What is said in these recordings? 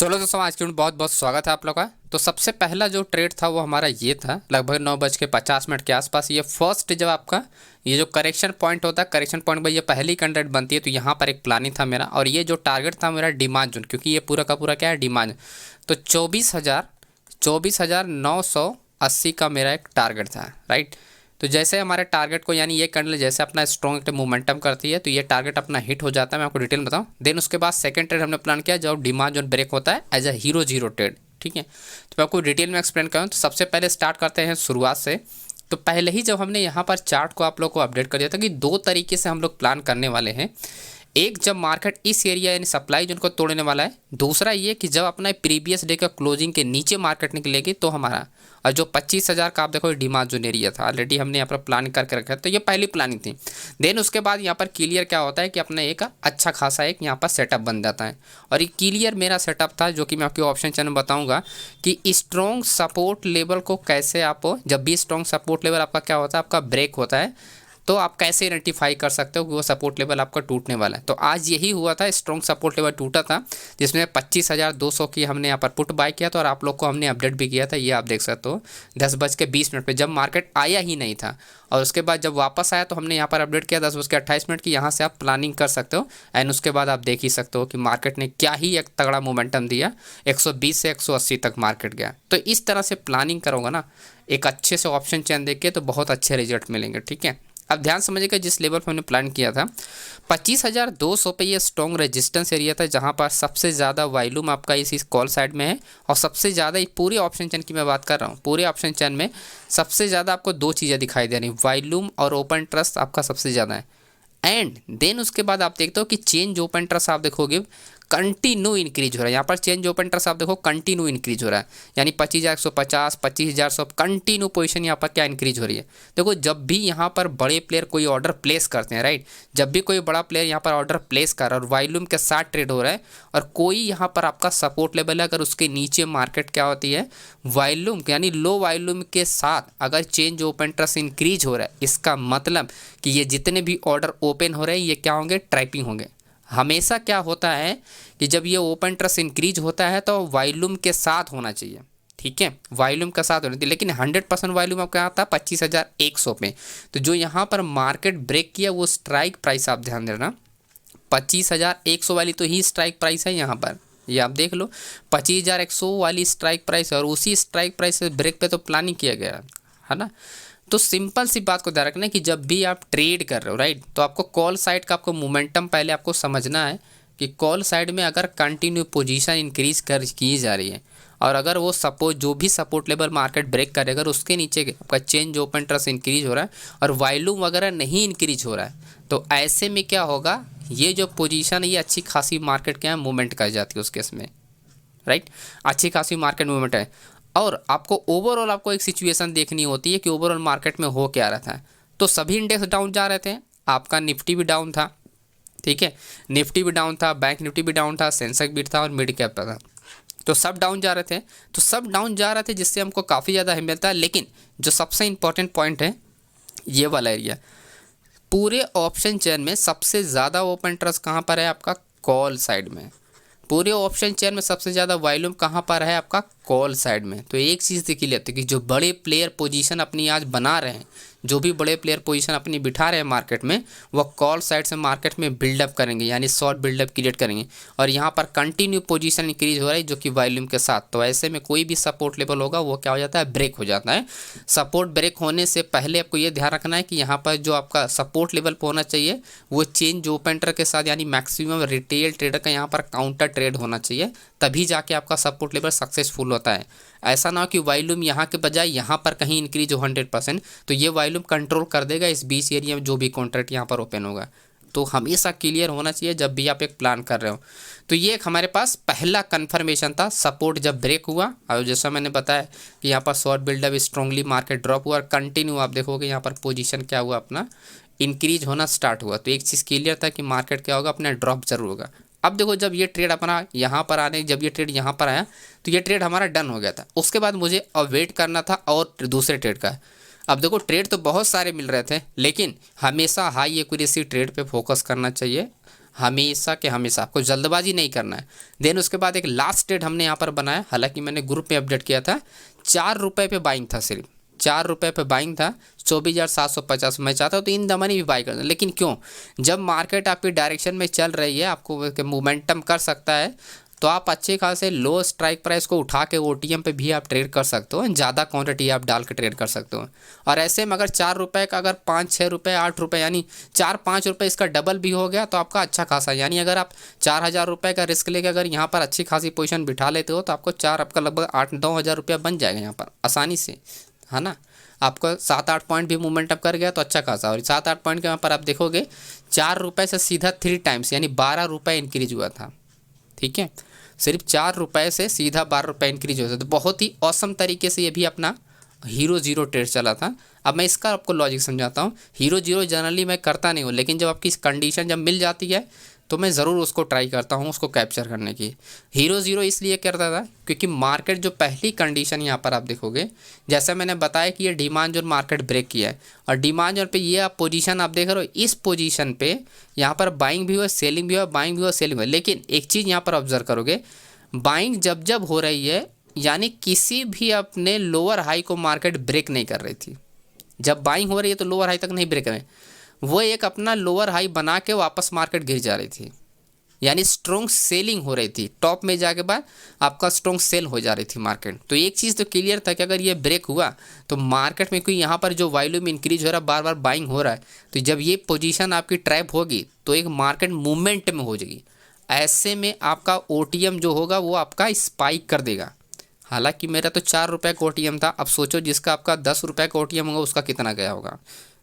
चलो दोस्तों, आज के बहुत बहुत स्वागत है आप लोग का। तो सबसे पहला जो ट्रेड था वो हमारा ये था, लगभग 9:50 के आसपास। ये फर्स्ट जब आपका ये जो करेक्शन पॉइंट होता है, करेक्शन पॉइंट पर ये पहली कैंडिडेट बनती है, तो यहाँ पर एक प्लानिंग था मेरा। और ये जो टारगेट था मेरा डिमांड जोन, क्योंकि ये पूरा का पूरा क्या है, डिमांड। तो 24,980 का मेरा एक टारगेट था, राइट। तो जैसे हमारे टारगेट को, यानी ये कैंडल जैसे अपना स्ट्रॉन्ग मोमेंटम करती है, तो ये टारगेट अपना हिट हो जाता है। मैं आपको डिटेल में बताऊं। देन उसके बाद सेकंड ट्रेड हमने प्लान किया जब डिमांड जोन ब्रेक होता है as a hero zero trade, ठीक है। तो मैं आपको डिटेल में एक्सप्लेन करूँ। तो सबसे पहले स्टार्ट करते हैं शुरुआत से। तो पहले ही जब हमने यहाँ पर चार्ट को आप लोग को अपडेट कर दिया था कि दो तरीके से हम लोग प्लान करने वाले हैं। एक, जब मार्केट इस एरिया यानी सप्लाई जोन को तोड़ने वाला है। दूसरा ये कि जब अपना प्रीवियस डे का क्लोजिंग के नीचे मार्केट निकलेगी तो हमारा, और जो 25,000 का आप देखो डिमांड जोन एरिया था, ऑलरेडी हमने यहाँ पर प्लान करके रखा है। तो ये पहली प्लानिंग थी। देन उसके बाद यहाँ पर क्लियर क्या होता है कि अपना एक अच्छा खासा एक यहाँ पर सेटअप बन जाता है। और ये क्लियर मेरा सेटअप था, जो कि मैं आपके ऑप्शन चैनल में बताऊँगा कि स्ट्रॉन्ग सपोर्ट लेवल को कैसे आप, जब भी स्ट्रॉन्ग सपोर्ट लेवल आपका क्या होता है, आपका ब्रेक होता है, तो आप कैसे आइडेंटिफाई कर सकते हो कि वो सपोर्ट लेवल आपका टूटने वाला है। तो आज यही हुआ था, स्ट्रॉन्ग सपोर्ट लेवल टूटा था, जिसमें 25,200 की हमने यहाँ पर पुट बाय किया था। और आप लोग को हमने अपडेट भी किया था, ये आप देख सकते हो 10:20 पे, जब मार्केट आया ही नहीं था। और उसके बाद जब वापस आया तो हमने यहाँ पर अपडेट किया 10:28 की, यहाँ से आप प्लानिंग कर सकते हो। एंड उसके बाद आप देख ही सकते हो कि मार्केट ने क्या ही एक तगड़ा मोमेंटम दिया, 120 से 180 तक मार्केट गया। तो इस तरह से प्लानिंग करोगे ना एक अच्छे से ऑप्शन चैन देख के, तो बहुत अच्छे रिजल्ट मिलेंगे, ठीक है। अब ध्यान समझिएगा, जिस लेवल पर हमने प्लान किया था 25,200 पे, ये स्ट्रॉन्ग रेजिस्टेंस एरिया था, जहां पर सबसे ज़्यादा वॉल्यूम आपका इस कॉल साइड में है। और सबसे ज़्यादा पूरे ऑप्शन चैन की मैं बात कर रहा हूँ, पूरे ऑप्शन चैन में सबसे ज़्यादा आपको दो चीज़ें दिखाई दे रही, वॉल्यूम और ओपन इंटरेस्ट आपका सबसे ज़्यादा है। एंड देन उसके बाद आप देखते हो कि चेंज ओपन इंटरेस्ट आप देखोगे कंटिन्यू इंक्रीज हो रहा है। यहाँ पर चेंज ओपन इंटरेस्ट आप देखो कंटिन्यू इंक्रीज हो रहा है, यानी 25,150, 25,100 कंटिन्यू पोजीशन यहाँ पर क्या इंक्रीज हो रही है। देखो, जब भी यहाँ पर बड़े प्लेयर कोई ऑर्डर प्लेस करते हैं, राइट, जब भी कोई बड़ा प्लेयर यहाँ पर ऑर्डर प्लेस कर रहा है और वॉल्यूम के साथ ट्रेड हो रहा है, और कोई यहाँ पर आपका सपोर्ट लेवल है, अगर उसके नीचे मार्केट क्या होती है, वॉल्यूम यानी लो वॉल्यूम के साथ अगर चेंज ओपन इंटरेस्ट इंक्रीज हो रहा है, इसका मतलब कि ये जितने भी ऑर्डर ओपन हो रहे हैं ये क्या होंगे, ट्रैपिंग होंगे। हमेशा क्या होता है कि जब ये ओपन इंटरेस्ट इंक्रीज होता है तो वॉल्यूम के साथ होना चाहिए, ठीक है, वॉल्यूम के साथ होना चाहिए। लेकिन 100% वॉल्यूम आपका आता है 25,100 पे। तो जो यहाँ पर मार्केट ब्रेक किया वो स्ट्राइक प्राइस आप ध्यान देना, 25,100 वाली तो ही स्ट्राइक प्राइस है यहाँ पर, ये आप देख लो 25,100 वाली स्ट्राइक प्राइस है। और उसी स्ट्राइक प्राइस से ब्रेक पे तो प्लानिंग किया गया है ना। तो सिंपल सी बात को ध्यान रखना है कि जब भी आप ट्रेड कर रहे हो, राइट, तो आपको कॉल साइड का आपको मोमेंटम पहले आपको समझना है कि कॉल साइड में अगर कंटिन्यू पोजीशन इंक्रीज कर की जा रही है, और अगर वो सपोर्ट जो भी सपोर्ट लेवल मार्केट ब्रेक करे, अगर उसके नीचे आपका चेंज ओपन इंटरेस्ट इंक्रीज हो रहा है और वॉल्यूम वगैरह नहीं इंक्रीज हो रहा है, तो ऐसे में क्या होगा, ये जो पोजीशन है ये अच्छी खासी मार्केट क्या है मूवमेंट कर जाती है उस केस में, राइट, अच्छी खासी मार्केट मूवमेंट है। और आपको ओवरऑल आपको एक सिचुएशन देखनी होती है कि ओवरऑल मार्केट में हो क्या रहा था। तो सभी इंडेक्स डाउन जा रहे थे, आपका निफ्टी भी डाउन था, ठीक है, निफ्टी भी डाउन था, बैंक निफ्टी भी डाउन था, सेंसेक्स भी था और मिड कैप था। तो सब डाउन जा रहे थे, तो सब डाउन जा रहे थे, जिससे हमको काफ़ी ज़्यादा हिम्मत मिलता है। लेकिन जो सबसे इंपॉर्टेंट पॉइंट है ये वाला एरिया, पूरे ऑप्शन चेन में सबसे ज़्यादा ओपन इंटरेस्ट कहाँ पर है, आपका कॉल साइड में। पूरे ऑप्शन चेन में सबसे ज़्यादा वॉल्यूम कहाँ पर है, आपका कॉल साइड में। तो एक चीज़ देखी लेते कि जो बड़े प्लेयर पोजीशन अपनी आज बना रहे हैं, जो भी बड़े प्लेयर पोजीशन अपनी बिठा रहे हैं मार्केट में, वह कॉल साइड से मार्केट में बिल्डअप करेंगे, यानी शॉर्ट बिल्डअप क्रिएट करेंगे। और यहाँ पर कंटिन्यू पोजीशन इंक्रीज हो रहा है जो कि वॉल्यूम के साथ। तो ऐसे में कोई भी सपोर्ट लेवल होगा वो क्या हो जाता है, ब्रेक हो जाता है। सपोर्ट ब्रेक होने से पहले आपको ये ध्यान रखना है कि यहाँ पर जो आपका सपोर्ट लेवल पर होना चाहिए वो चेंज ओपन इंटरेस्ट के साथ, यानी मैक्सिमम रिटेल ट्रेडर का यहाँ पर काउंटर ट्रेड होना चाहिए, तभी जाके आपका सपोर्ट लेवल सक्सेसफुल होता है। ऐसा ना हो कि वॉल्यूम यहाँ के बजाय यहाँ पर कहीं इंक्रीज हो 100%, तो ये वॉल्यूम कंट्रोल कर देगा इस बीच एरिया में जो भी कॉन्ट्रैक्ट यहाँ पर ओपन होगा। तो हमेशा क्लियर होना चाहिए जब भी आप एक प्लान कर रहे हो। तो ये एक हमारे पास पहला कन्फर्मेशन था, सपोर्ट जब ब्रेक हुआ, और जैसा मैंने बताया कि यहाँ पर short buildup strongly market drop हुआ और कंटिन्यू आप देखोगे यहाँ पर पोजीशन क्या हुआ, अपना इंक्रीज होना स्टार्ट हुआ। तो एक चीज़ क्लियर था कि मार्केट क्या होगा, अपना ड्रॉप जरूर होगा। अब देखो, जब ये ट्रेड अपना यहाँ पर आने, जब ये ट्रेड यहाँ पर आया तो ये ट्रेड हमारा डन हो गया था। उसके बाद मुझे अब वेट करना था और दूसरे ट्रेड का। अब देखो, ट्रेड तो बहुत सारे मिल रहे थे, लेकिन हमेशा हाई एक्यूरेसी ट्रेड पे फोकस करना चाहिए। हमेशा के हमेशा, आपको जल्दबाजी नहीं करना है। देन उसके बाद एक लास्ट ट्रेड हमने यहाँ पर बनाया, हालांकि मैंने ग्रुप में अपडेट किया था, 4 रुपये पे बाइंग था, सिर्फ 4 रुपये पे बाइंग था, 24,750। मैं चाहता हूँ तो इन दमन भी बाई कर दें, लेकिन क्यों, जब मार्केट आपकी डायरेक्शन में चल रही है, आपको मोमेंटम कर सकता है, तो आप अच्छे खासे लो स्ट्राइक प्राइस को उठा के ओटीएम पे भी आप ट्रेड कर सकते हो, ज़्यादा क्वांटिटी आप डाल के ट्रेड कर सकते हो। और ऐसे में अगर 4 रुपये का अगर 5-6 रुपये 8 रुपये यानी 4-5 रुपये इसका डबल भी हो गया तो आपका अच्छा खासा, यानी अगर आप 4,000 रुपये का रिस्क लेके अगर यहाँ पर अच्छी खासी पोजीशन बिठा लेते हो तो आपको आपका लगभग 8-9 हज़ार रुपया बन जाएगा यहाँ पर आसानी से, है ना। आपको 7-8 पॉइंट भी मूवमेंट अप कर गया तो अच्छा खासा। और 7-8 पॉइंट के यहाँ पर आप देखोगे 4 रुपये से सीधा 3 टाइम्स यानी 12 रुपये इंक्रीज हुआ था, ठीक है। सिर्फ 4 रुपये से सीधा 12 रुपये इंक्रीज हुआ था, तो बहुत ही औसम तरीके से ये भी अपना हीरो जीरो ट्रेड चला था। अब मैं इसका आपको लॉजिक समझाता हूँ। हीरो जीरो जनरली मैं करता नहीं हूँ, लेकिन जब आपकी कंडीशन जब मिल जाती है तो मैं ज़रूर उसको ट्राई करता हूँ, उसको कैप्चर करने की। हीरो ज़ीरो इसलिए करता था क्योंकि मार्केट जो पहली कंडीशन यहाँ पर आप देखोगे, जैसा मैंने बताया कि ये डिमांड जोन मार्केट ब्रेक किया है, और डिमांड जोन पे ये आप पोजीशन आप देख रहे हो, इस पोजीशन पे यहाँ पर बाइंग भी हुआ, सेलिंग भी हुआ, बाइंग भी हुआ, सेलिंग हुआ। लेकिन एक चीज़ यहाँ पर ऑब्जर्व करोगे, बाइंग जब जब हो रही है यानी किसी भी अपने लोअर हाई को मार्केट ब्रेक नहीं कर रही थी। जब बाइंग हो रही है तो लोअर हाई तक नहीं ब्रेक कर रहे, वो एक अपना लोअर हाई बना के वापस मार्केट गिर जा रही थी, यानी स्ट्रॉन्ग सेलिंग हो रही थी। टॉप में जाके बाद आपका स्ट्रॉन्ग सेल हो जा रही थी मार्केट। तो एक चीज़ तो क्लियर था कि अगर ये ब्रेक हुआ तो मार्केट में कोई यहाँ पर जो वॉल्यूम इंक्रीज हो रहा है, बार बार बाइंग हो रहा है, तो जब ये पोजीशन आपकी ट्रैप होगी तो एक मार्केट मूवमेंट में हो जाएगी। ऐसे में आपका ओटीएम जो होगा वो आपका स्पाइक कर देगा। हालांकि मेरा तो 4 रुपये का ओटीएम था, अब सोचो जिसका आपका 10 रुपये का ओटीएम होगा उसका कितना गया होगा,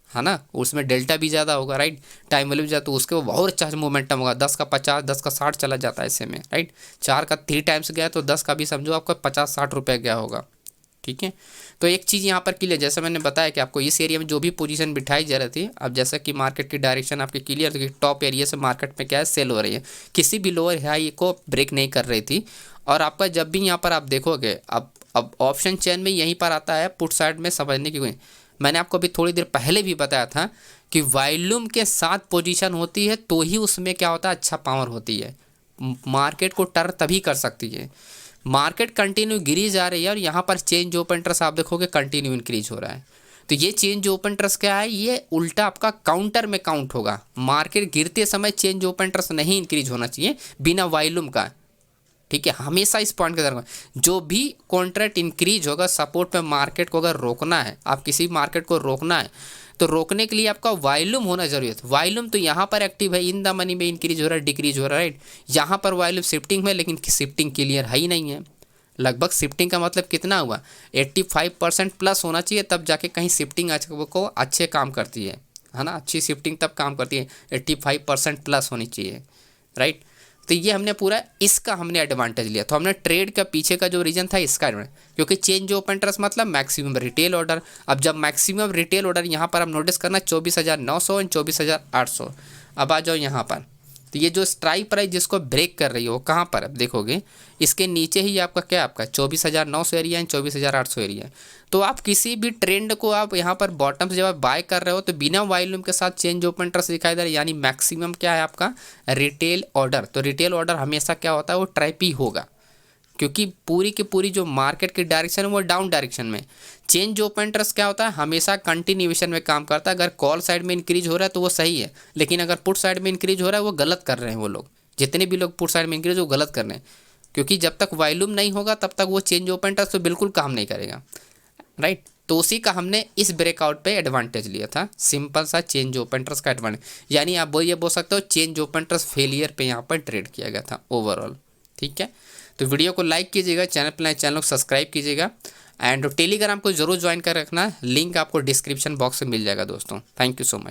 है ना। उसमें डेल्टा भी ज़्यादा होगा, राइट, टाइम वैल्यू भी ज़्यादा, तो उसके वो और अच्छा मोमेंटम होगा। 10 का 50, 10 का 60 चला जाता है ऐसे में, राइट। 4 का 3 टाइम्स गया तो 10 का भी समझो आपका 50-60 रुपये गया होगा, ठीक है। तो एक चीज़ यहाँ पर क्लियर, जैसा मैंने बताया कि आपको इस एरिया में जो भी पोजीशन बिठाई जा रही थी, अब जैसा कि मार्केट की डायरेक्शन आपकी क्लियर थी, टॉप एरिया से मार्केट में क्या है, सेल हो रही है, किसी भी लोअर हाई को ब्रेक नहीं कर रही थी। और आपका जब भी यहाँ पर आप देखोगे, अब ऑप्शन चेन में यहीं पर आता है पुट साइड में समझने की कोई, मैंने आपको अभी थोड़ी देर पहले भी बताया था कि वॉल्यूम के साथ पोजीशन होती है तो ही उसमें क्या होता है, अच्छा पावर होती है, मार्केट को टर्न तभी कर सकती है। मार्केट कंटिन्यू गिरी जा रही है और यहाँ पर चेंज ओपन इंटरेस्ट आप देखोगे कंटिन्यू इंक्रीज हो रहा है, तो ये चेंज ओपन इंटरेस्ट क्या है, ये उल्टा आपका काउंटर में काउंट होगा। मार्केट गिरते समय चेंज ओपन इंटरेस्ट नहीं इंक्रीज होना चाहिए बिना वॉल्यूम का, ठीक है। हमेशा इस पॉइंट के दरम्यान जो भी कॉन्ट्रैक्ट इंक्रीज होगा सपोर्ट पे मार्केट को अगर रोकना है, आप किसी मार्केट को रोकना है तो रोकने के लिए आपका वॉल्यूम होना जरूरी है। वॉल्यूम तो यहाँ पर एक्टिव है, इन द मनी में इंक्रीज हो रहा है, डिक्रीज हो रहा है, राइट। यहाँ पर वॉल्यूम शिफ्टिंग में, लेकिन शिफ्टिंग क्लियर है ही नहीं है। लगभग शिफ्टिंग का मतलब कितना हुआ, 85% प्लस होना चाहिए, तब जाके कहीं शिफ्टिंग को अच्छे काम करती है ना। अच्छी शिफ्टिंग तब काम करती है, 85% प्लस होनी चाहिए, राइट। तो ये हमने पूरा इसका हमने एडवांटेज लिया, तो हमने ट्रेड का पीछे का जो रीजन था इसका एडवांटेज, क्योंकि चेंज ओपन इंटरेस्ट मतलब मैक्सिमम रिटेल ऑर्डर। अब जब मैक्सिमम रिटेल ऑर्डर यहाँ पर आप नोटिस करना 24,900 और 24,800। अब आ जाओ यहाँ पर, तो ये जो स्ट्राइक प्राइस जिसको ब्रेक कर रही हो कहाँ पर अब देखोगे, इसके नीचे ही आपका क्या, आपका 24,900 एरिया है, 24,800 एरिया है। तो आप किसी भी ट्रेंड को आप यहाँ पर बॉटम से जब आप बाय कर रहे हो तो बिना वॉल्यूम के साथ चेंज ओपन इंटरेस्ट दिखाई दे रहा है, यानी मैक्सिमम क्या है आपका रिटेल ऑर्डर। तो रिटेल ऑर्डर हमेशा क्या होता है, वो ट्रैप ही होगा, क्योंकि पूरी की पूरी जो मार्केट की डायरेक्शन है वो डाउन डायरेक्शन में। चेंज ओपन इंटरेस्ट क्या होता है, हमेशा कंटिन्यूएशन में काम करता है। अगर कॉल साइड में इंक्रीज हो रहा है तो वो सही है, लेकिन अगर पुट साइड में इंक्रीज हो रहा है वो गलत कर रहे हैं वो लोग। जितने भी लोग पुट साइड में इंक्रीज वो गलत कर रहे हैं, क्योंकि जब तक वॉल्यूम नहीं होगा तब तक वो चेंज ओपन इंटरेस्ट तो बिल्कुल काम नहीं करेगा, राइट। तो उसी का हमने इस ब्रेकआउट पे एडवांटेज लिया था, सिंपल सा चेंज ओपन इंटरेस्ट का एडवांटेज, यानी आप ये बोल सकते हो चेंज ओपन इंटरेस्ट फेलियर पे यहाँ पर ट्रेड किया गया था ओवरऑल, ठीक है। तो वीडियो को लाइक कीजिएगा, चैनल को सब्सक्राइब कीजिएगा, एंड टेलीग्राम को जरूर ज्वाइन कर रखना, लिंक आपको डिस्क्रिप्शन बॉक्स में मिल जाएगा दोस्तों। Thank you so much.